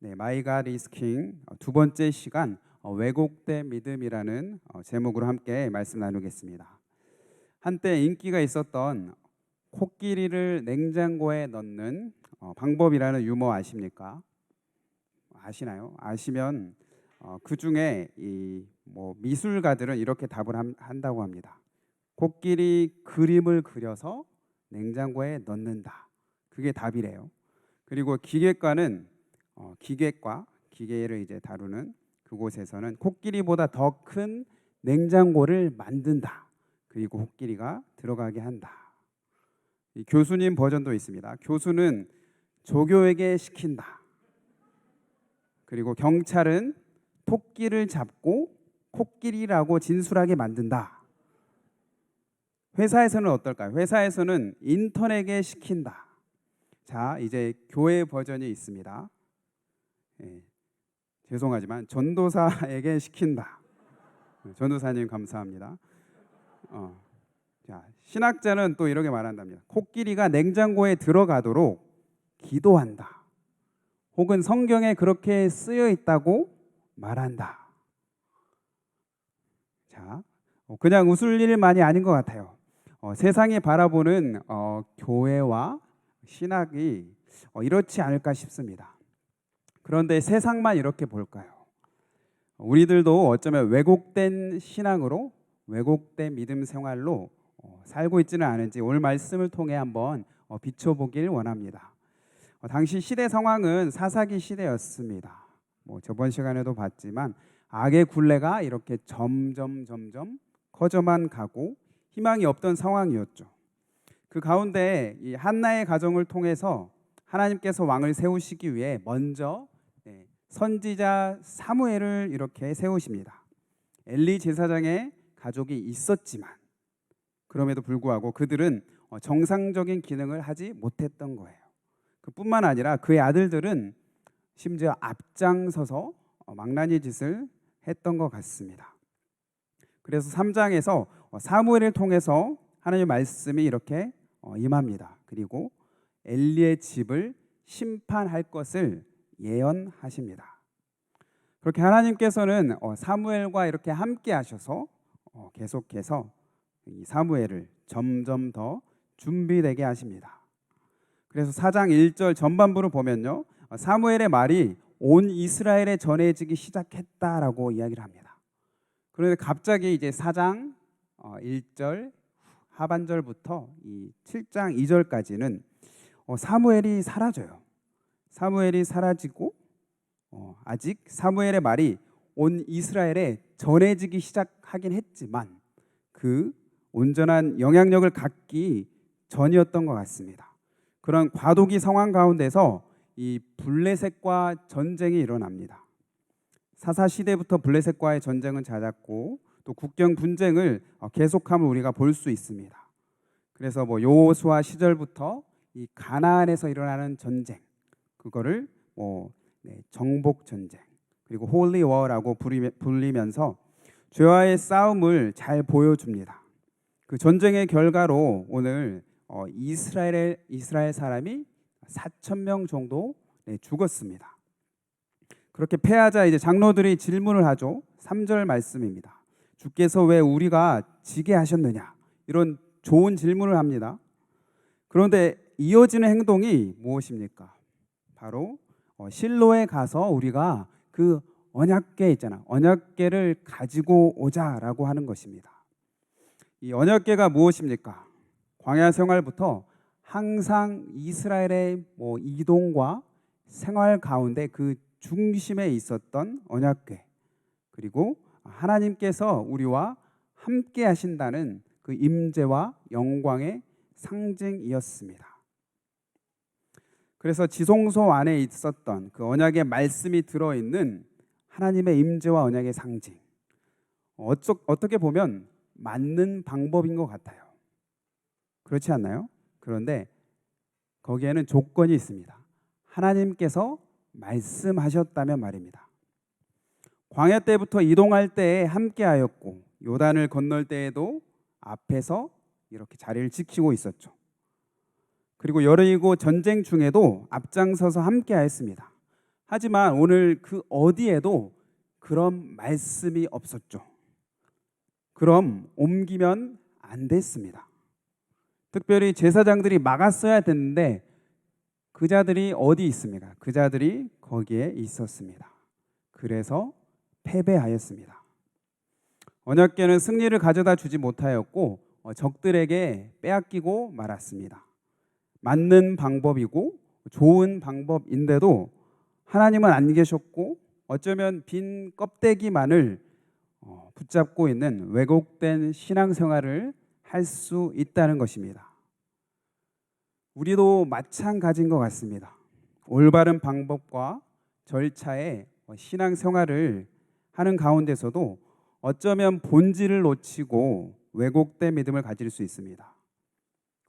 My God is King 두 번째 시간 왜곡된 믿음이라는 제목으로 함께 말씀 나누겠습니다. 한때 인기가 있었던 코끼리를 냉장고에 넣는 방법이라는 유머 아십니까? 아시나요? 아시면 그 중에 미술가들은 이렇게 답을 한다고 합니다. 코끼리 그림을 그려서 냉장고에 넣는다. 그게 답이래요. 그리고 기계과는 기계를 이제 다루는 그곳에서는 코끼리보다 더 큰 냉장고를 만든다. 그리고 코끼리가 들어가게 한다. 이 교수님 버전도 있습니다. 교수는 조교에게 시킨다. 그리고 경찰은 토끼를 잡고 코끼리라고 진술하게 만든다. 회사에서는 어떨까요? 회사에서는 인턴에게 시킨다. 자, 이제 교회 버전이 있습니다. 죄송하지만 전도사에게 시킨다. 전도사님 감사합니다. 자, 신학자는 또 이렇게 말한답니다. 코끼리가 냉장고에 들어가도록 기도한다. 혹은 성경에 그렇게 쓰여 있다고 말한다. 자, 그냥 웃을 일만이 아닌 것 같아요. 세상이 바라보는 교회와 신학이 이렇지 않을까 싶습니다. 그런데 세상만 이렇게 볼까요? 우리들도 어쩌면 왜곡된 신앙으로 왜곡된 믿음 생활로 살고 있지는 않은지 오늘 말씀을 통해 한번 비춰보길 원합니다. 당시 시대 상황은 사사기 시대였습니다. 저번 시간에도 봤지만 악의 굴레가 이렇게 점점 커져만 가고 희망이 없던 상황이었죠. 그 가운데 이 한나의 가정을 통해서 하나님께서 왕을 세우시기 위해 먼저 선지자 사무엘을 이렇게 세우십니다. 엘리 제사장의 가족이 있었지만 그럼에도 불구하고 그들은 정상적인 기능을 하지 못했던 거예요. 그뿐만 아니라 그의 아들들은 심지어 앞장서서 망나니 짓을 했던 것 같습니다. 그래서 3장에서 사무엘을 통해서 하나님의 말씀이 이렇게 임합니다. 그리고 엘리의 집을 심판할 것을 예언하십니다. 그렇게 하나님께서는 사무엘과 이렇게 함께 하셔서 계속해서 이 사무엘을 점점 더 준비되게 하십니다. 그래서 4장 1절 전반부를 보면요, 사무엘의 말이 온 이스라엘에 전해지기 시작했다라고 이야기를 합니다. 그런데 갑자기 이제 4장 1절 하반절부터 이 7장 2절까지는 사무엘이 사라져요. 사무엘이 사라지고 아직 사무엘의 말이 온 이스라엘에 전해지기 시작하긴 했지만 그 온전한 영향력을 갖기 전이었던 것 같습니다. 그런 과도기 상황 가운데서 이 블레셋과 전쟁이 일어납니다. 사사 시대부터 블레셋과의 전쟁은 잦았고 또 국경 분쟁을 계속함을 우리가 볼 수 있습니다. 그래서 여호수아 시절부터 이 가나안에서 일어나는 전쟁, 그거를 정복 전쟁, 그리고 홀리 워라고 불리면서 죄와의 싸움을 잘 보여줍니다. 그 전쟁의 결과로 오늘 이스라엘 사람이 4,000명 정도 죽었습니다. 그렇게 패하자 이제 장로들이 질문을 하죠. 3절 말씀입니다. 주께서 왜 우리가 지게 하셨느냐? 이런 좋은 질문을 합니다. 그런데 이어지는 행동이 무엇입니까? 바로 실로에 가서 우리가 그 언약궤 있잖아. 언약궤를 가지고 오자라고 하는 것입니다. 이 언약궤가 무엇입니까? 광야 생활부터 항상 이스라엘의 이동과 생활 가운데 그 중심에 있었던 언약궤, 그리고 하나님께서 우리와 함께 하신다는 그 임재와 영광의 상징이었습니다. 그래서 지성소 안에 있었던 그 언약의 말씀이 들어있는 하나님의 임재와 언약의 상징, 어떻게 보면 맞는 방법인 것 같아요. 그렇지 않나요? 그런데 거기에는 조건이 있습니다. 하나님께서 말씀하셨다면 말입니다. 광야 때부터 이동할 때에 함께하였고 요단을 건널 때에도 앞에서 이렇게 자리를 지키고 있었죠. 그리고 여리고 전쟁 중에도 앞장서서 함께하였습니다. 하지만 오늘 그 어디에도 그런 말씀이 없었죠. 그럼 옮기면 안 됐습니다. 특별히 제사장들이 막았어야 됐는데 그 자들이 어디 있습니까? 그 자들이 거기에 있었습니다. 그래서 패배하였습니다. 언약궤는 승리를 가져다 주지 못하였고 적들에게 빼앗기고 말았습니다. 맞는 방법이고 좋은 방법인데도 하나님은 안 계셨고 어쩌면 빈 껍데기만을 붙잡고 있는 왜곡된 신앙생활을 할 수 있다는 것입니다. 우리도 마찬가지인 것 같습니다. 올바른 방법과 절차의 신앙생활을 하는 가운데서도 어쩌면 본질을 놓치고 왜곡된 믿음을 가질 수 있습니다.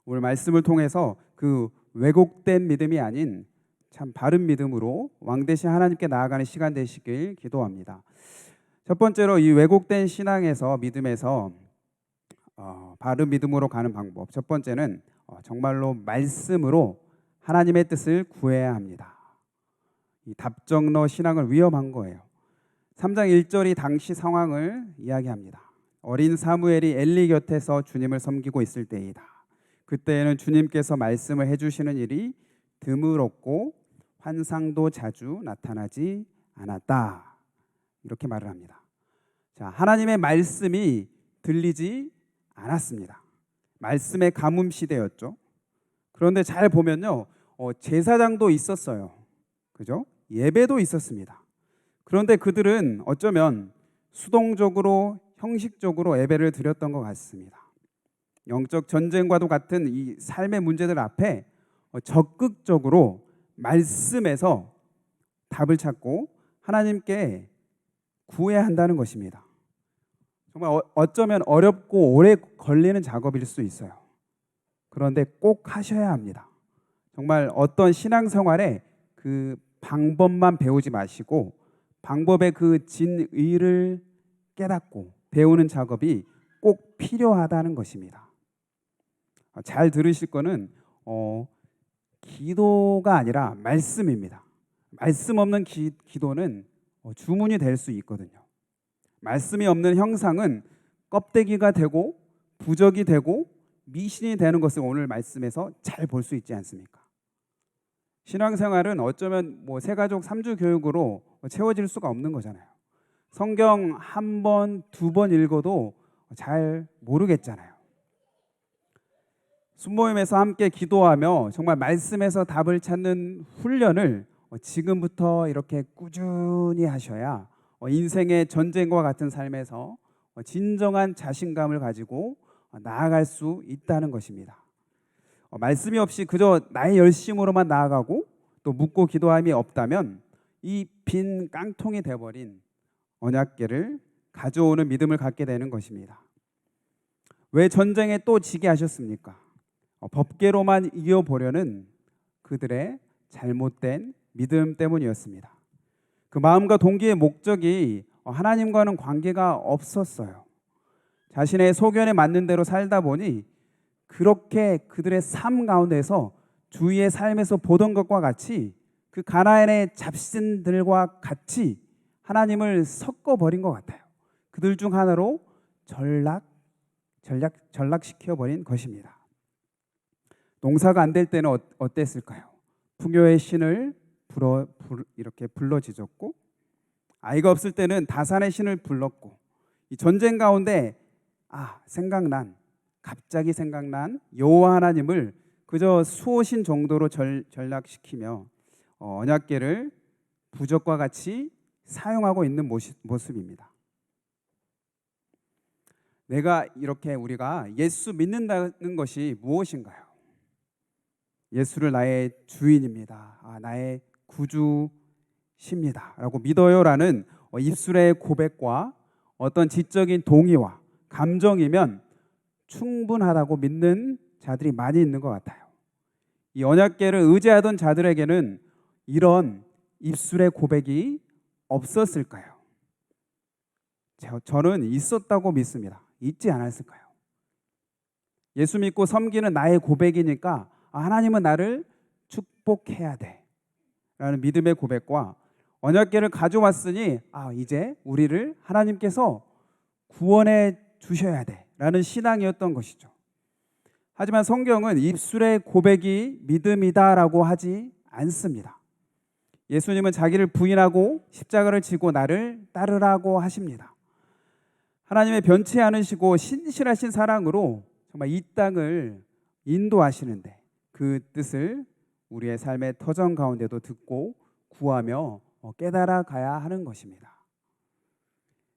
오늘 말씀을 통해서 그 왜곡된 믿음이 아닌 참 바른 믿음으로 왕 대신 하나님께 나아가는 시간 되시길 기도합니다. 첫 번째로 이 왜곡된 신앙에서 믿음에서 바른 믿음으로 가는 방법. 첫 번째는 정말로 말씀으로 하나님의 뜻을 구해야 합니다. 이 답정너 신앙을 위험한 거예요. 3장 1절이 당시 상황을 이야기합니다. 어린 사무엘이 엘리 곁에서 주님을 섬기고 있을 때이다. 그때에는 주님께서 말씀을 해주시는 일이 드물었고 환상도 자주 나타나지 않았다. 이렇게 말을 합니다. 자, 하나님의 말씀이 들리지 않았습니다. 말씀의 가뭄 시대였죠. 그런데 잘 보면요, 제사장도 있었어요. 그죠? 예배도 있었습니다. 그런데 그들은 어쩌면 수동적으로 형식적으로 예배를 드렸던 것 같습니다. 영적 전쟁과도 같은 이 삶의 문제들 앞에 적극적으로 말씀에서 답을 찾고 하나님께 구해야 한다는 것입니다. 정말 어쩌면 어렵고 오래 걸리는 작업일 수 있어요. 그런데 꼭 하셔야 합니다. 정말 어떤 신앙생활에 그 방법만 배우지 마시고 방법의 그 진의를 깨닫고 배우는 작업이 꼭 필요하다는 것입니다. 잘 들으실 거는 기도가 아니라 말씀입니다. 말씀 없는 기도는 주문이 될 수 있거든요. 말씀이 없는 형상은 껍데기가 되고 부적이 되고 미신이 되는 것을 오늘 말씀에서 잘 볼 수 있지 않습니까? 신앙생활은 어쩌면 세가족 3주 교육으로 채워질 수가 없는 거잖아요. 성경 한 번, 두 번 읽어도 잘 모르겠잖아요. 순모임에서 함께 기도하며 정말 말씀에서 답을 찾는 훈련을 지금부터 이렇게 꾸준히 하셔야 인생의 전쟁과 같은 삶에서 진정한 자신감을 가지고 나아갈 수 있다는 것입니다. 말씀이 없이 그저 나의 열심으로만 나아가고 또 묻고 기도함이 없다면 이 빈 깡통이 돼버린 언약궤를 가져오는 믿음을 갖게 되는 것입니다. 왜 전쟁에 또 지게 하셨습니까? 법궤로만 이겨보려는 그들의 잘못된 믿음 때문이었습니다. 그 마음과 동기의 목적이 하나님과는 관계가 없었어요. 자신의 소견에 맞는 대로 살다 보니 그렇게 그들의 삶 가운데서 주위의 삶에서 보던 것과 같이 그 가나안의 잡신들과 같이 하나님을 섞어버린 것 같아요. 그들 중 하나로 전락시켜버린 것입니다. 농사가 안 될 때는 어땠을까요? 풍요의 신을 이렇게 불러지졌고 아이가 없을 때는 다산의 신을 불렀고 이 전쟁 가운데 갑자기 생각난 여호와 하나님을 그저 수호신 정도로 전락시키며 언약궤를 부적과 같이 사용하고 있는 모습입니다. 우리가 예수 믿는다는 것이 무엇인가요? 예수를 나의 주인입니다. 나의 구주십니다. 라고 믿어요라는 입술의 고백과 어떤 지적인 동의와 감정이면 충분하다고 믿는 자들이 많이 있는 것 같아요. 이 언약궤를 의지하던 자들에게는 이런 입술의 고백이 없었을까요? 저는 있었다고 믿습니다. 있지 않았을까요? 예수 믿고 섬기는 나의 고백이니까 하나님은 나를 축복해야 돼 라는 믿음의 고백과 언약궤를 가져왔으니 이제 우리를 하나님께서 구원해 주셔야 돼라는 신앙이었던 것이죠. 하지만 성경은 입술의 고백이 믿음이다라고 하지 않습니다. 예수님은 자기를 부인하고 십자가를 지고 나를 따르라고 하십니다. 하나님의 변치 않으시고 신실하신 사랑으로 정말 이 땅을 인도하시는데 그 뜻을 우리의 삶의 터전 가운데도 듣고 구하며 깨달아 가야 하는 것입니다.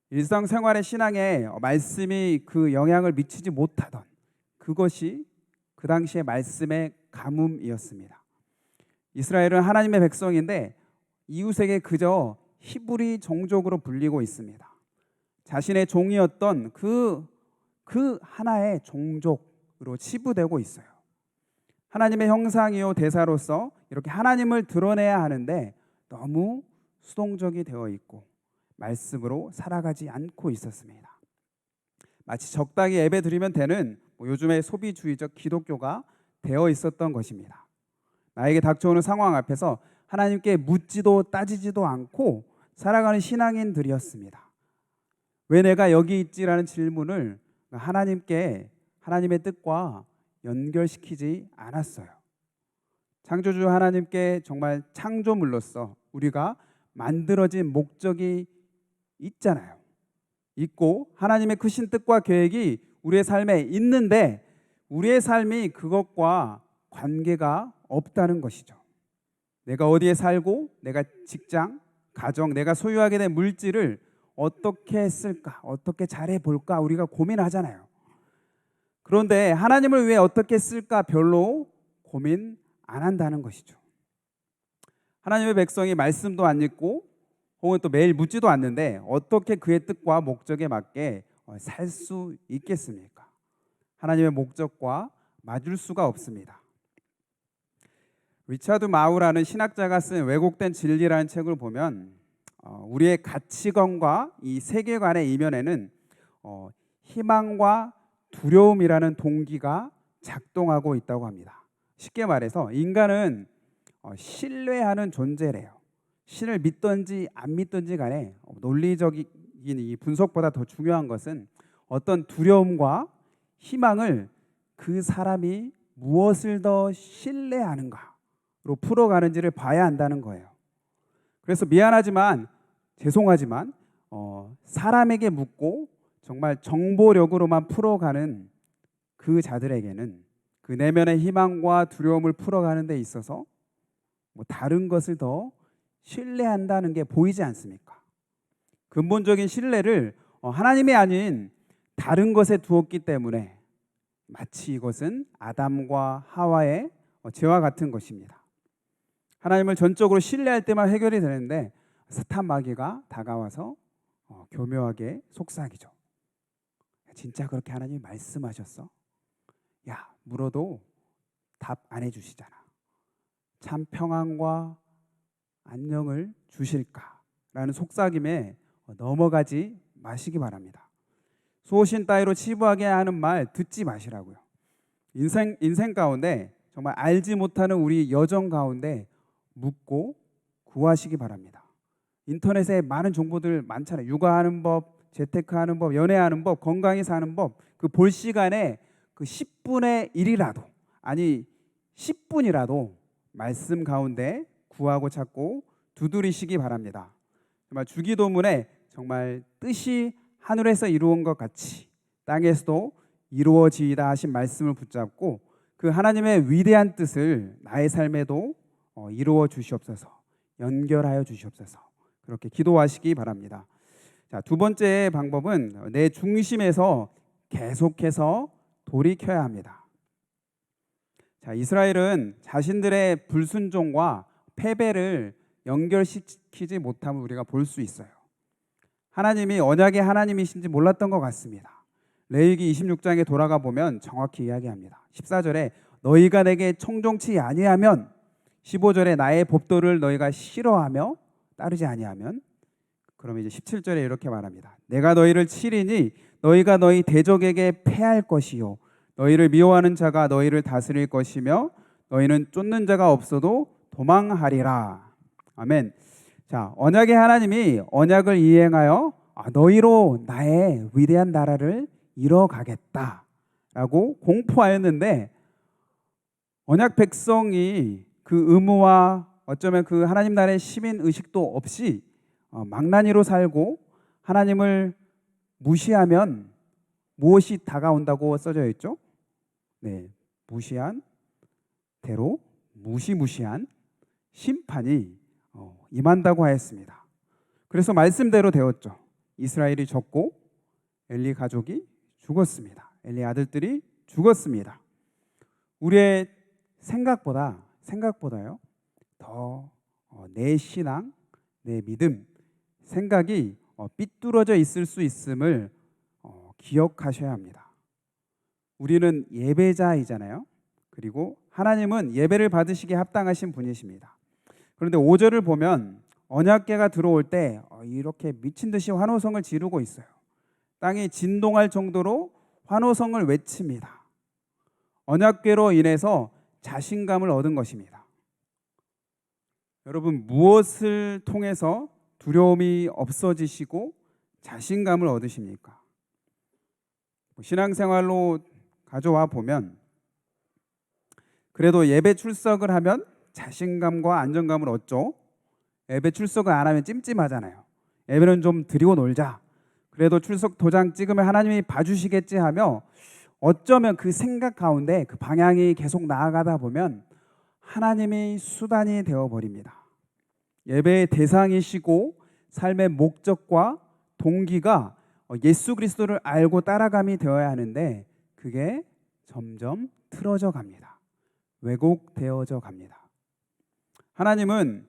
일상생활의 신앙에 말씀이 그 영향을 미치지 못하던 그것이 그 당시의 말씀의 가뭄이었습니다. 이스라엘은 하나님의 백성인데 이웃에게 그저 히브리 종족으로 불리고 있습니다. 자신의 종이었던 그 하나의 종족으로 치부되고 있어요. 하나님의 형상이요 대사로서 이렇게 하나님을 드러내야 하는데 너무 수동적이 되어 있고 말씀으로 살아가지 않고 있었습니다. 마치 적당히 예배 드리면 되는 요즘의 소비주의적 기독교가 되어 있었던 것입니다. 나에게 닥쳐오는 상황 앞에서 하나님께 묻지도 따지지도 않고 살아가는 신앙인들이었습니다. 왜 내가 여기 있지라는 질문을 하나님께 하나님의 뜻과 연결시키지 않았어요. 창조주 하나님께 정말 창조물로서 우리가 만들어진 목적이 있잖아요. 있고 하나님의 크신 뜻과 계획이 우리의 삶에 있는데 우리의 삶이 그것과 관계가 없다는 것이죠. 내가 어디에 살고 내가 직장, 가정, 내가 소유하게 된 물질을 어떻게 했을까? 어떻게 잘해볼까? 우리가 고민하잖아요. 그런데 하나님을 위해 어떻게 쓸까? 별로 고민 안 한다는 것이죠. 하나님의 백성이 말씀도 안 읽고 혹은 또 매일 묻지도 않는데 어떻게 그의 뜻과 목적에 맞게 살 수 있겠습니까? 하나님의 목적과 맞을 수가 없습니다. 리차드 마우라는 신학자가 쓴 왜곡된 진리라는 책을 보면 우리의 가치관과 이 세계관의 이면에는 희망과 두려움이라는 동기가 작동하고 있다고 합니다. 쉽게 말해서 인간은 신뢰하는 존재래요. 신을 믿든지 안 믿든지 간에 논리적인 이 분석보다 더 중요한 것은 어떤 두려움과 희망을 그 사람이 무엇을 더 신뢰하는가로 풀어가는지를 봐야 한다는 거예요. 그래서 미안하지만 죄송하지만 사람에게 묻고 정말 정보력으로만 풀어가는 그 자들에게는 그 내면의 희망과 두려움을 풀어가는 데 있어서 다른 것을 더 신뢰한다는 게 보이지 않습니까? 근본적인 신뢰를 하나님이 아닌 다른 것에 두었기 때문에 마치 이것은 아담과 하와의 죄와 같은 것입니다. 하나님을 전적으로 신뢰할 때만 해결이 되는데 사탄 마귀가 다가와서 교묘하게 속삭이죠. 진짜 그렇게 하나님이 말씀하셨어? 야, 물어도 답 안 해주시잖아. 참 평안과 안녕을 주실까라는 속삭임에 넘어가지 마시기 바랍니다. 소신 따위로 치부하게 하는 말 듣지 마시라고요. 인생 가운데 정말 알지 못하는 우리 여정 가운데 묻고 구하시기 바랍니다. 인터넷에 많은 정보들 많잖아요. 육아하는 법, 재테크하는 법, 연애하는 법, 건강히 사는 법. 그 볼 시간에 그 10분의 1이라도 아니 10분이라도 말씀 가운데 구하고 찾고 두드리시기 바랍니다. 정말 주기도문에 정말 뜻이 하늘에서 이루어진 것 같이 땅에서도 이루어지이다 하신 말씀을 붙잡고 그 하나님의 위대한 뜻을 나의 삶에도 이루어 주시옵소서, 연결하여 주시옵소서, 그렇게 기도하시기 바랍니다. 자, 두 번째 방법은 내 중심에서 계속해서 돌이켜야 합니다. 자, 이스라엘은 자신들의 불순종과 패배를 연결시키지 못함을 우리가 볼 수 있어요. 하나님이 언약의 하나님이신지 몰랐던 것 같습니다. 레위기 26장에 돌아가 보면 정확히 이야기합니다. 14절에 너희가 내게 청종치 아니하면, 15절에 나의 법도를 너희가 싫어하며 따르지 아니하면, 그러면 이제 17절에 이렇게 말합니다. 내가 너희를 치리니 너희가 너희 대적에게 패할 것이요 너희를 미워하는 자가 너희를 다스릴 것이며 너희는 쫓는 자가 없어도 도망하리라. 아멘. 자, 언약의 하나님이 언약을 이행하여 너희로 나의 위대한 나라를 이뤄가겠다라고 공포하였는데, 언약 백성이 그 의무와 어쩌면 그 하나님 나라의 시민 의식도 없이 망나니로 살고 하나님을 무시하면 무엇이 다가온다고 써져 있죠? 네, 무시한 대로 무시무시한 심판이 임한다고 하였습니다. 그래서 말씀대로 되었죠. 이스라엘이 졌고 엘리 가족이 죽었습니다. 엘리 아들들이 죽었습니다. 우리의 생각보다요 더 내 신앙, 내 믿음, 생각이 삐뚤어져 있을 수 있음을 기억하셔야 합니다. 우리는 예배자이잖아요. 그리고 하나님은 예배를 받으시기에 합당하신 분이십니다. 그런데 5절을 보면 언약궤가 들어올 때 이렇게 미친 듯이 환호성을 지르고 있어요. 땅이 진동할 정도로 환호성을 외칩니다. 언약궤로 인해서 자신감을 얻은 것입니다. 여러분, 무엇을 통해서 두려움이 없어지시고 자신감을 얻으십니까? 신앙생활로 가져와 보면 그래도 예배 출석을 하면 자신감과 안정감을 얻죠. 예배 출석을 안 하면 찜찜하잖아요. 예배는 좀 드리고 놀자. 그래도 출석 도장 찍으면 하나님이 봐주시겠지 하며 어쩌면 그 생각 가운데 그 방향이 계속 나아가다 보면 하나님이 수단이 되어버립니다. 예배의 대상이시고 삶의 목적과 동기가 예수 그리스도를 알고 따라감이 되어야 하는데 그게 점점 틀어져 갑니다. 왜곡되어져 갑니다. 하나님은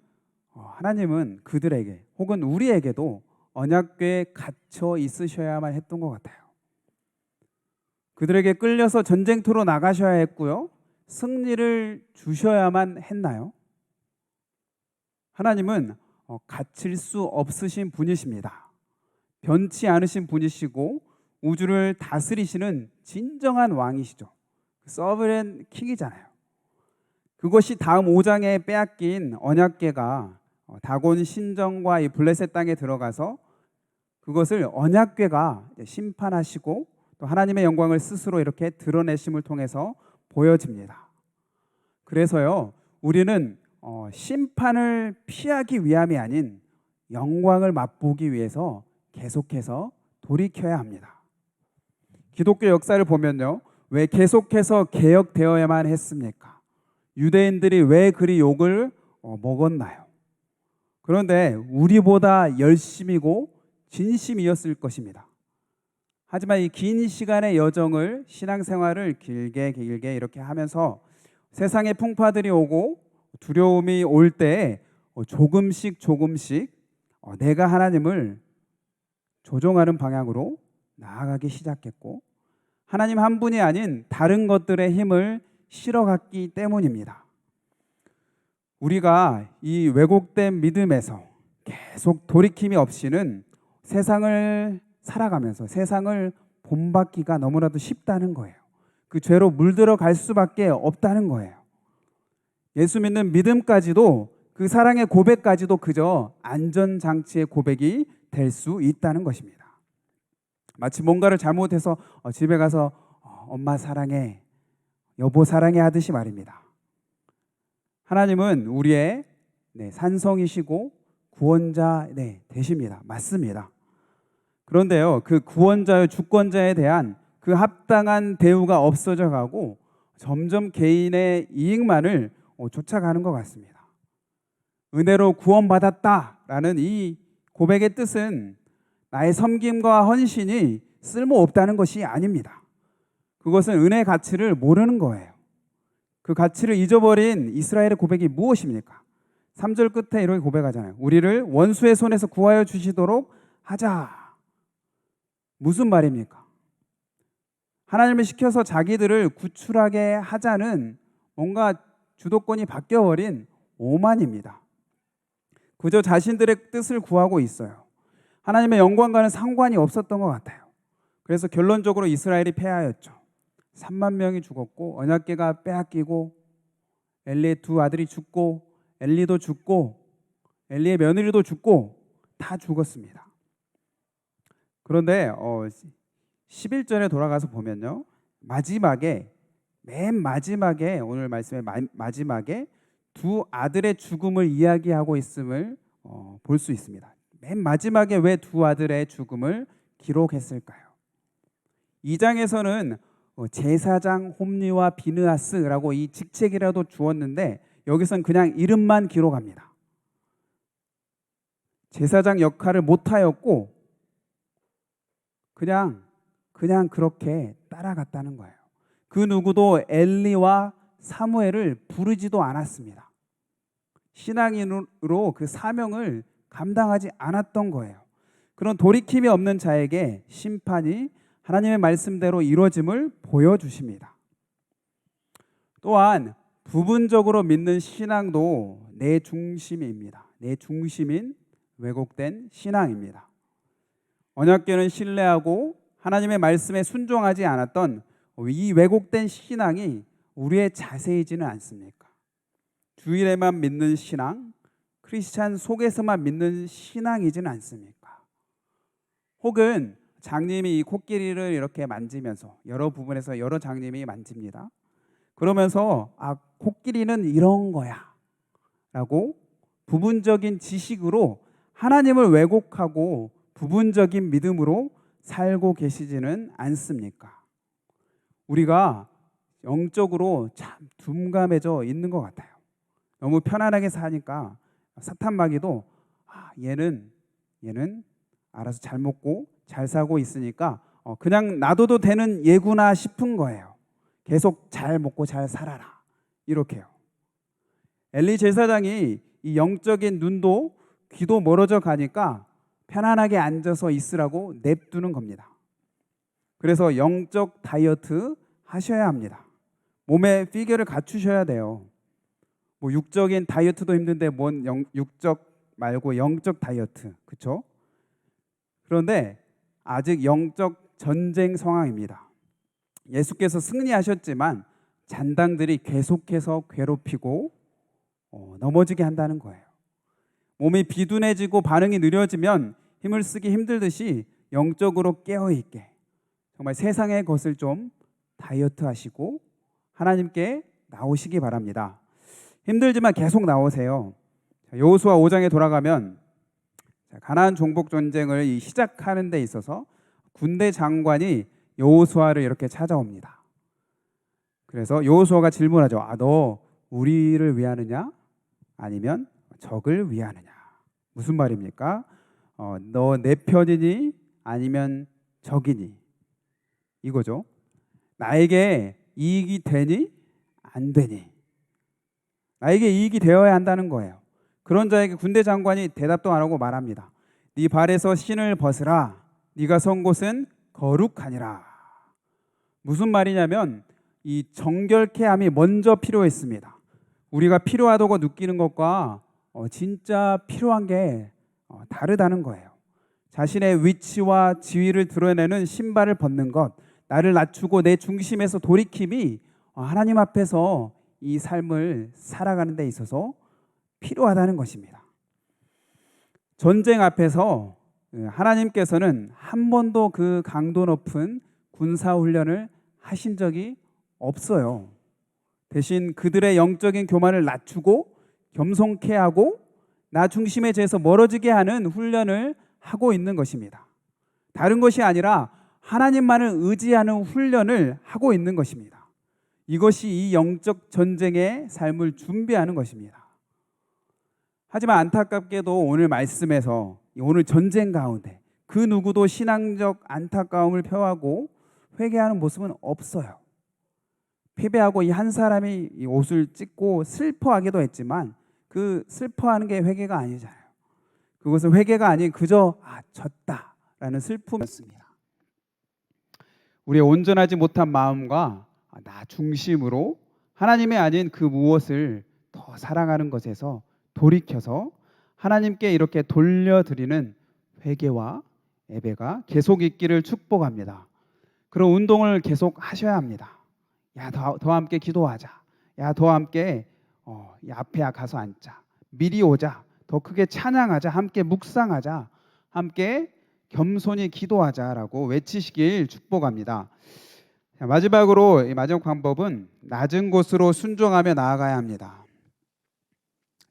그들에게 혹은 우리에게도 언약궤에 갇혀 있으셔야만 했던 것 같아요. 그들에게 끌려서 전쟁터로 나가셔야 했고요. 승리를 주셔야만 했나요? 하나님은 갇힐 수 없으신 분이십니다. 변치 않으신 분이시고 우주를 다스리시는 진정한 왕이시죠. 서브렌 킹이잖아요. 그것이 다음 5장에 빼앗긴 언약궤가 다곤 신정과 이 블레셋 땅에 들어가서 그것을 언약궤가 심판하시고 또 하나님의 영광을 스스로 이렇게 드러내심을 통해서 보여집니다. 그래서요, 우리는 심판을 피하기 위함이 아닌 영광을 맛보기 위해서 계속해서 돌이켜야 합니다. 기독교 역사를 보면요, 왜 계속해서 개혁되어야만 했습니까? 유대인들이 왜 그리 욕을 먹었나요? 그런데 우리보다 열심이고 진심이었을 것입니다. 하지만 이 긴 시간의 여정을, 신앙생활을 길게 이렇게 하면서 세상의 풍파들이 오고 두려움이 올 때 조금씩 내가 하나님을 조종하는 방향으로 나아가기 시작했고 하나님 한 분이 아닌 다른 것들의 힘을 실어갔기 때문입니다. 우리가 이 왜곡된 믿음에서 계속 돌이킴이 없이는 세상을 살아가면서 세상을 본받기가 너무나도 쉽다는 거예요. 그 죄로 물들어 갈 수밖에 없다는 거예요. 예수 믿는 믿음까지도, 그 사랑의 고백까지도 그저 안전장치의 고백이 될 수 있다는 것입니다. 마치 뭔가를 잘못해서 집에 가서 엄마 사랑해, 여보 사랑해 하듯이 말입니다. 하나님은 우리의 산성이시고 구원자 되십니다. 맞습니다. 그런데요, 그 구원자요 주권자에 대한 그 합당한 대우가 없어져 가고 점점 개인의 이익만을 쫓아가는 것 같습니다. 은혜로 구원받았다라는 이 고백의 뜻은 나의 섬김과 헌신이 쓸모없다는 것이 아닙니다. 그것은 은혜의 가치를 모르는 거예요. 그 가치를 잊어버린 이스라엘의 고백이 무엇입니까? 3절 끝에 이렇게 고백하잖아요. 우리를 원수의 손에서 구하여 주시도록 하자. 무슨 말입니까? 하나님을 시켜서 자기들을 구출하게 하자는 뭔가 주도권이 바뀌어버린 오만입니다. 그저 자신들의 뜻을 구하고 있어요. 하나님의 영광과는 상관이 없었던 것 같아요. 그래서 결론적으로 이스라엘이 패하였죠. 3만 명이 죽었고 언약궤가 빼앗기고 엘리의 두 아들이 죽고 엘리도 죽고 엘리의 며느리도 죽고 다 죽었습니다. 그런데 11절에 돌아가서 보면요, 맨 마지막에 오늘 말씀의 마지막에 두 아들의 죽음을 이야기하고 있음을 볼 수 있습니다. 맨 마지막에 왜 두 아들의 죽음을 기록했을까요? 2장에서는 제사장 홈리와 비느하스라고 이 직책이라도 주었는데 여기선 그냥 이름만 기록합니다. 제사장 역할을 못하였고 그냥 그렇게 따라갔다는 거예요. 그 누구도 엘리와 사무엘을 부르지도 않았습니다. 신앙인으로 그 사명을 감당하지 않았던 거예요. 그런 돌이킴이 없는 자에게 심판이 하나님의 말씀대로 이루어짐을 보여주십니다. 또한 부분적으로 믿는 신앙도 내 중심입니다. 내 중심인 왜곡된 신앙입니다. 언약궤는 신뢰하고 하나님의 말씀에 순종하지 않았던 이 왜곡된 신앙이 우리의 자세이지는 않습니까? 주일에만 믿는 신앙, 크리스찬 속에서만 믿는 신앙이지는 않습니까? 혹은 장님이 이 코끼리를 이렇게 만지면서 여러 부분에서 여러 장님이 만집니다. 그러면서 코끼리는 이런 거야 라고 부분적인 지식으로 하나님을 왜곡하고 부분적인 믿음으로 살고 계시지는 않습니까? 우리가 영적으로 참 둔감해져 있는 것 같아요. 너무 편안하게 사니까 사탄마귀도 얘는 알아서 잘 먹고 잘 사고 있으니까 그냥 놔둬도 되는 예구나 싶은 거예요. 계속 잘 먹고 잘 살아라 이렇게요. 엘리 제사장이 이 영적인 눈도 귀도 멀어져 가니까 편안하게 앉아서 있으라고 냅두는 겁니다. 그래서 영적 다이어트 하셔야 합니다. 몸에 피겨를 갖추셔야 돼요. 뭐 육적인 다이어트도 힘든데 뭔 육적 말고 영적 다이어트, 그렇죠? 그런데 아직 영적 전쟁 상황입니다. 예수께서 승리하셨지만 잔당들이 계속해서 괴롭히고 넘어지게 한다는 거예요. 몸이 비둔해지고 반응이 느려지면 힘을 쓰기 힘들듯이 영적으로 깨어있게 정말 세상의 것을 좀 다이어트 하시고 하나님께 나오시기 바랍니다. 힘들지만 계속 나오세요. 여호수아 5장에 돌아가면 가나안 종복 전쟁을 시작하는 데 있어서 군대 장관이 여호수아를 이렇게 찾아옵니다. 그래서 여호수아가 질문하죠. 너 우리를 위하느냐? 아니면 적을 위하느냐? 무슨 말입니까? 너 내 편이니? 아니면 적이니? 이거죠. 나에게 이익이 되니? 안 되니? 나에게 이익이 되어야 한다는 거예요. 그런 자에게 군대 장관이 대답도 안 하고 말합니다. 네 발에서 신을 벗으라. 네가 선 곳은 거룩하니라. 무슨 말이냐면 이 정결케 함이 먼저 필요했습니다. 우리가 필요하다고 느끼는 것과 진짜 필요한 게 다르다는 거예요. 자신의 위치와 지위를 드러내는 신발을 벗는 것, 나를 낮추고 내 중심에서 돌이킴이 하나님 앞에서 이 삶을 살아가는 데 있어서 필요하다는 것입니다. 전쟁 앞에서 하나님께서는 한 번도 그 강도 높은 군사훈련을 하신 적이 없어요. 대신 그들의 영적인 교만을 낮추고 겸손케 하고 나 중심의 죄에서 멀어지게 하는 훈련을 하고 있는 것입니다. 다른 것이 아니라 하나님만을 의지하는 훈련을 하고 있는 것입니다. 이것이 이 영적 전쟁의 삶을 준비하는 것입니다. 하지만 안타깝게도 오늘 말씀에서 오늘 전쟁 가운데 그 누구도 신앙적 안타까움을 표하고 회개하는 모습은 없어요. 패배하고 이 한 사람이 이 옷을 찢고 슬퍼하기도 했지만 그 슬퍼하는 게 회개가 아니잖아요. 그것은 회개가 아닌 그저 졌다라는 슬픔이었습니다. 우리의 온전하지 못한 마음과 나 중심으로 하나님이 아닌 그 무엇을 더 사랑하는 것에서 돌이켜서 하나님께 이렇게 돌려드리는 회개와 예배가 계속 있기를 축복합니다. 그런 운동을 계속 하셔야 합니다. 더 함께 기도하자. 더 함께 앞에 가서 앉자. 미리 오자. 더 크게 찬양하자, 함께 묵상하자, 함께 겸손히 기도하자라고 외치시길 축복합니다. 자, 마지막으로 이 마지막 방법은 낮은 곳으로 순종하며 나아가야 합니다.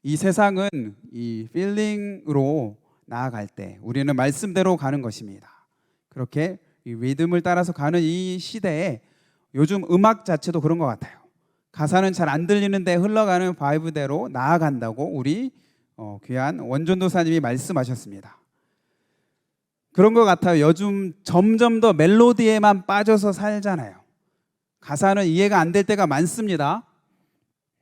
이 세상은 이 필링으로 나아갈 때 우리는 말씀대로 가는 것입니다. 그렇게 이 리듬을 따라서 가는 이 시대에 요즘 음악 자체도 그런 것 같아요. 가사는 잘 안 들리는데 흘러가는 바이브대로 나아간다고 우리 귀한 원전도사님이 말씀하셨습니다. 그런 것 같아요. 요즘 점점 더 멜로디에만 빠져서 살잖아요. 가사는 이해가 안 될 때가 많습니다.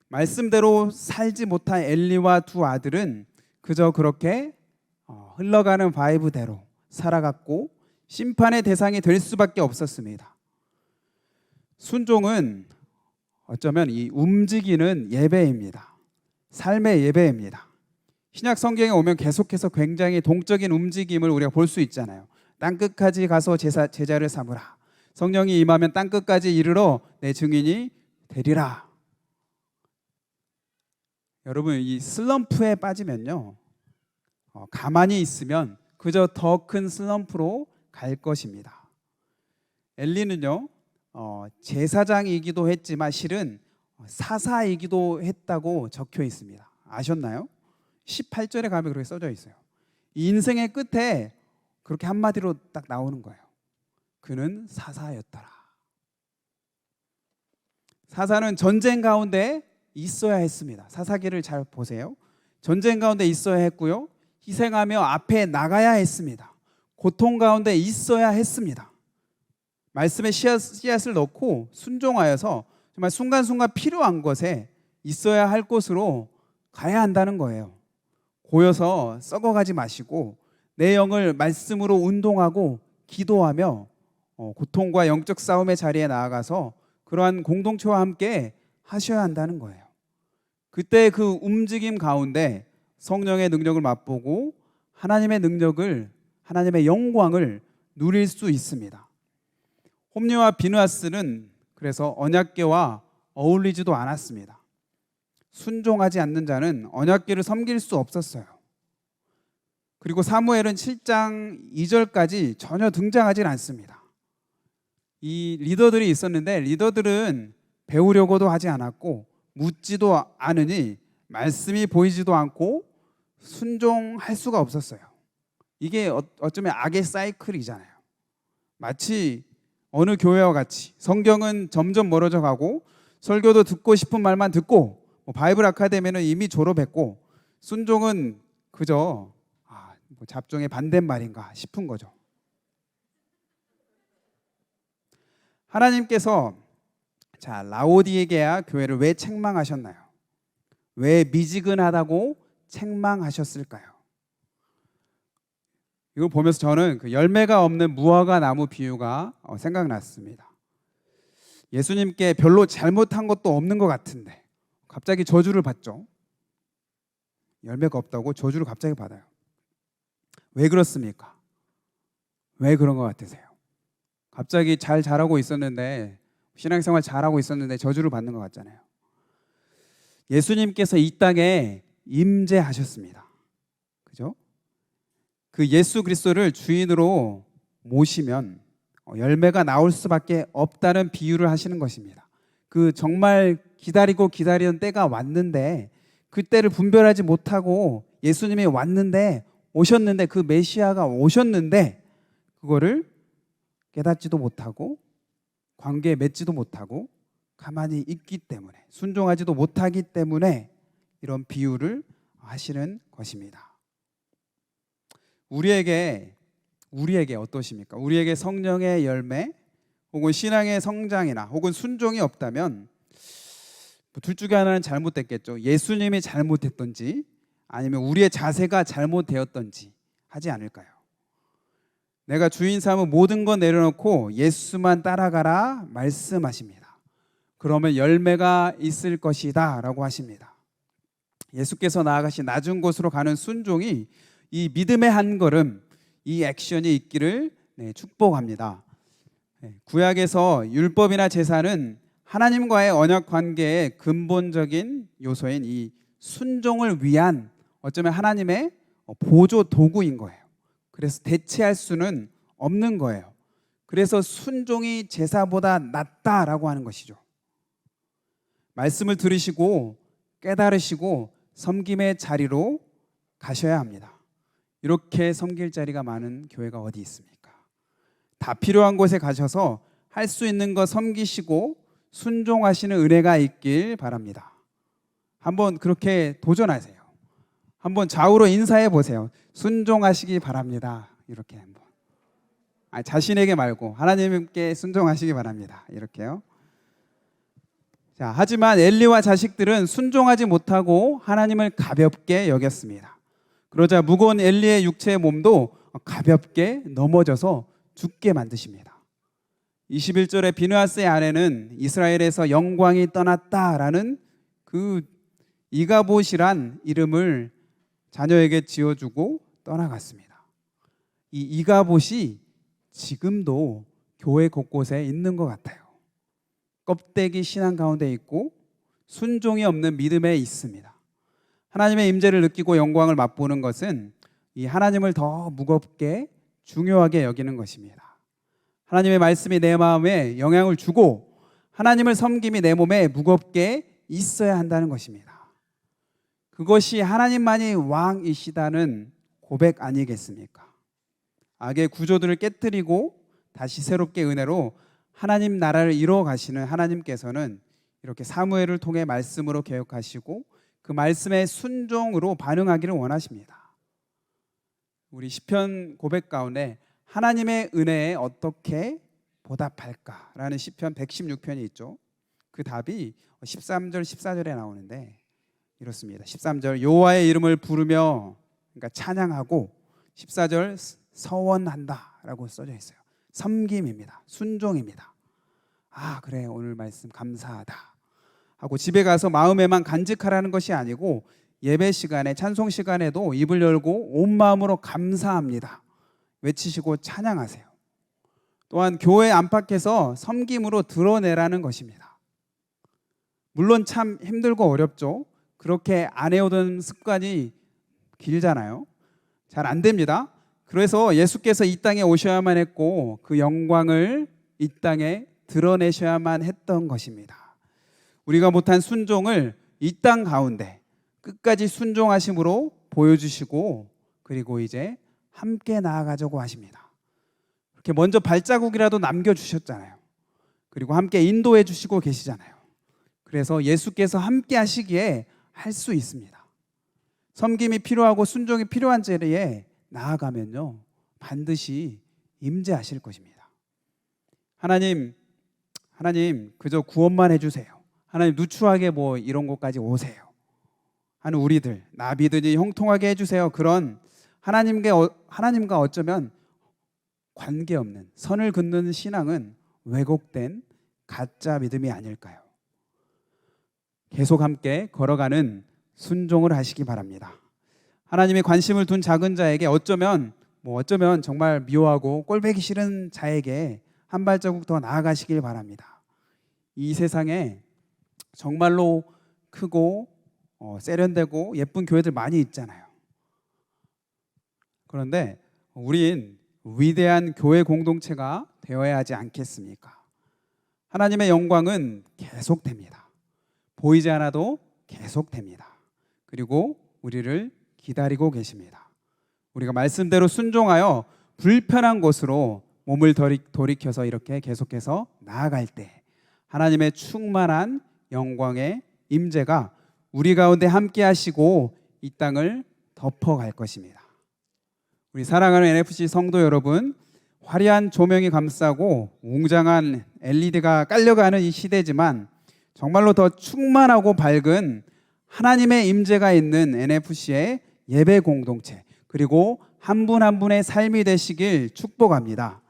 말씀대로 살지 못한 엘리와 두 아들은 그저 그렇게 흘러가는 바이브대로 살아갔고 심판의 대상이 될 수밖에 없었습니다. 순종은 어쩌면 이 움직이는 예배입니다. 삶의 예배입니다. 신약 성경에 오면 계속해서 굉장히 동적인 움직임을 우리가 볼 수 있잖아요. 땅끝까지 가서 제자를 삼으라. 성령이 임하면 땅끝까지 이르러 내 증인이 되리라. 여러분, 이 슬럼프에 빠지면요, 가만히 있으면 그저 더 큰 슬럼프로 갈 것입니다. 엘리는요, 제사장이기도 했지만 실은 사사이기도 했다고 적혀 있습니다. 아셨나요? 18절에 가면 그렇게 써져 있어요. 이 인생의 끝에 그렇게 한마디로 딱 나오는 거예요. 그는 사사였더라. 사사는 전쟁 가운데 있어야 했습니다. 사사기를 잘 보세요. 전쟁 가운데 있어야 했고요. 희생하며 앞에 나가야 했습니다. 고통 가운데 있어야 했습니다. 말씀에 씨앗을 넣고 순종하여서 정말 순간순간 필요한 것에 있어야 할 곳으로 가야 한다는 거예요. 고여서 썩어가지 마시고 내 영을 말씀으로 운동하고 기도하며 고통과 영적 싸움의 자리에 나아가서 그러한 공동체와 함께 하셔야 한다는 거예요. 그때 그 움직임 가운데 성령의 능력을 맛보고 하나님의 능력을, 하나님의 영광을 누릴 수 있습니다. 홈리와 비느하스는 그래서 언약궤와 어울리지도 않았습니다. 순종하지 않는 자는 언약궤를 섬길 수 없었어요. 그리고 사무엘은 7장 2절까지 전혀 등장하지 않습니다. 이 리더들이 있었는데 리더들은 배우려고도 하지 않았고 묻지도 않으니 말씀이 보이지도 않고 순종할 수가 없었어요. 이게 어쩌면 악의 사이클이잖아요. 마치 어느 교회와 같이 성경은 점점 멀어져 가고 설교도 듣고 싶은 말만 듣고 바이블 아카데미는 이미 졸업했고 순종은 그저 잡종의 반대말인가 싶은 거죠. 하나님께서 라오디게아 교회를 왜 책망하셨나요? 왜 미지근하다고 책망하셨을까요? 이걸 보면서 저는 그 열매가 없는 무화과 나무 비유가 생각났습니다. 예수님께 별로 잘못한 것도 없는 것 같은데 갑자기 저주를 받죠. 열매가 없다고 저주를 갑자기 받아요. 왜 그렇습니까? 왜 그런 것 같으세요? 갑자기 잘 자라고 있었는데 신앙생활 잘하고 있었는데 저주를 받는 것 같잖아요. 예수님께서 이 땅에 임재하셨습니다. 그죠? 그 예수 그리스도를 주인으로 모시면 열매가 나올 수밖에 없다는 비유를 하시는 것입니다. 그 정말 기다리고 기다리던 때가 왔는데 그 때를 분별하지 못하고 예수님이 오셨는데 그 메시아가 오셨는데 그거를 깨닫지도 못하고 관계에 맺지도 못하고 가만히 있기 때문에 순종하지도 못하기 때문에 이런 비유를 하시는 것입니다. 우리에게 어떠십니까? 우리에게 성령의 열매 혹은 신앙의 성장이나 혹은 순종이 없다면 둘 중에 하나는 잘못됐겠죠. 예수님이 잘못했던지 아니면 우리의 자세가 잘못되었던지 하지 않을까요? 내가 주인 삼은 모든 것 내려놓고 예수만 따라가라 말씀하십니다. 그러면 열매가 있을 것이다 라고 하십니다. 예수께서 나아가신 낮은 곳으로 가는 순종이 이 믿음의 한 걸음, 이 액션이 있기를 축복합니다. 구약에서 율법이나 제사는 하나님과의 언약 관계의 근본적인 요소인 이 순종을 위한 어쩌면 하나님의 보조 도구인 거예요. 그래서 대체할 수는 없는 거예요. 그래서 순종이 제사보다 낫다라고 하는 것이죠. 말씀을 들으시고 깨달으시고 섬김의 자리로 가셔야 합니다. 이렇게 섬길 자리가 많은 교회가 어디 있습니까? 다 필요한 곳에 가셔서 할 수 있는 거 섬기시고 순종하시는 은혜가 있길 바랍니다. 한번 그렇게 도전하세요. 한번 좌우로 인사해 보세요. 순종하시기 바랍니다. 이렇게 한번. 자신에게 말고 하나님께 순종하시기 바랍니다. 이렇게요. 자, 하지만 엘리와 자식들은 순종하지 못하고 하나님을 가볍게 여겼습니다. 그러자 무거운 엘리의 육체의 몸도 가볍게 넘어져서 죽게 만드십니다. 21절에 비느하스의 아내는 이스라엘에서 영광이 떠났다라는 그 이가봇이란 이름을 자녀에게 지어주고 떠나갔습니다. 이 이가봇이 지금도 교회 곳곳에 있는 것 같아요. 껍데기 신앙 가운데 있고 순종이 없는 믿음에 있습니다. 하나님의 임재를 느끼고 영광을 맛보는 것은 이 하나님을 더 무겁게 중요하게 여기는 것입니다. 하나님의 말씀이 내 마음에 영향을 주고 하나님을 섬김이 내 몸에 무겁게 있어야 한다는 것입니다. 그것이 하나님만이 왕이시다는 고백 아니겠습니까? 악의 구조들을 깨뜨리고 다시 새롭게 은혜로 하나님 나라를 이루어 가시는 하나님께서는 이렇게 사무엘을 통해 말씀으로 개혁하시고 그 말씀의 순종으로 반응하기를 원하십니다. 우리 시편 고백 가운데 하나님의 은혜에 어떻게 보답할까라는 시편 116편이 있죠. 그 답이 13절 14절에 나오는데 이렇습니다. 13절 여호와의 이름을 부르며 그러니까 찬양하고 14절 서원한다라고 써져 있어요. 섬김입니다. 순종입니다. 아, 그래, 오늘 말씀 감사하다 하고 집에 가서 마음에만 간직하라는 것이 아니고 예배 시간에 찬송 시간에도 입을 열고 온 마음으로 감사합니다 외치시고 찬양하세요. 또한 교회 안팎에서 섬김으로 드러내라는 것입니다. 물론 참 힘들고 어렵죠. 그렇게 안 해오던 습관이 길잖아요. 잘 안 됩니다. 그래서 예수께서 이 땅에 오셔야만 했고 그 영광을 이 땅에 드러내셔야만 했던 것입니다. 우리가 못한 순종을 이 땅 가운데 끝까지 순종하심으로 보여주시고 그리고 이제 함께 나아가자고 하십니다. 이렇게 먼저 발자국이라도 남겨주셨잖아요. 그리고 함께 인도해 주시고 계시잖아요. 그래서 예수께서 함께 하시기에 할 수 있습니다. 섬김이 필요하고 순종이 필요한 자리에 나아가면요 반드시 임재하실 것입니다. 하나님 그저 구원만 해주세요. 하나님 누추하게 뭐 이런 곳까지 오세요 하는 우리들 나 믿으니 형통하게 해주세요. 그런 하나님과 어쩌면 관계없는 선을 긋는 신앙은 왜곡된 가짜 믿음이 아닐까요? 계속 함께 걸어가는 순종을 하시기 바랍니다. 하나님의 관심을 둔 작은 자에게 어쩌면 정말 미워하고 꼴보기 싫은 자에게 한 발자국 더 나아가시길 바랍니다. 이 세상에 정말로 크고 세련되고 예쁜 교회들 많이 있잖아요. 그런데 우린 위대한 교회 공동체가 되어야 하지 않겠습니까? 하나님의 영광은 계속됩니다. 보이지 않아도 계속됩니다. 그리고 우리를 기다리고 계십니다. 우리가 말씀대로 순종하여 불편한 곳으로 몸을 돌이켜서 이렇게 계속해서 나아갈 때 하나님의 충만한 영광의 임재가 우리 가운데 함께 하시고 이 땅을 덮어갈 것입니다. 우리 사랑하는 NFC 성도 여러분, 화려한 조명이 감싸고 웅장한 LED가 깔려가는 이 시대지만 정말로 더 충만하고 밝은 하나님의 임재가 있는 NFC의 예배 공동체 그리고 한 분 한 분의 삶이 되시길 축복합니다.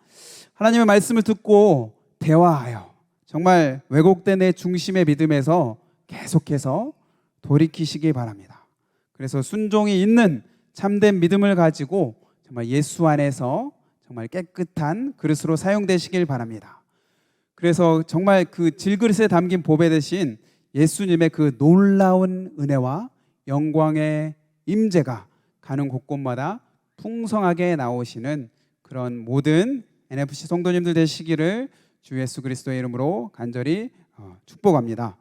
하나님의 말씀을 듣고 대화하여 정말 왜곡된 내 중심의 믿음에서 계속해서 돌이키시기 바랍니다. 그래서 순종이 있는 참된 믿음을 가지고 정말 예수 안에서 정말 깨끗한 그릇으로 사용되시길 바랍니다. 그래서 정말 그 질그릇에 담긴 보배 대신 예수님의 그 놀라운 은혜와 영광의 임재가 가는 곳곳마다 풍성하게 나오시는 그런 모든 NFC 성도님들 되시기를 주 예수 그리스도의 이름으로 간절히 축복합니다.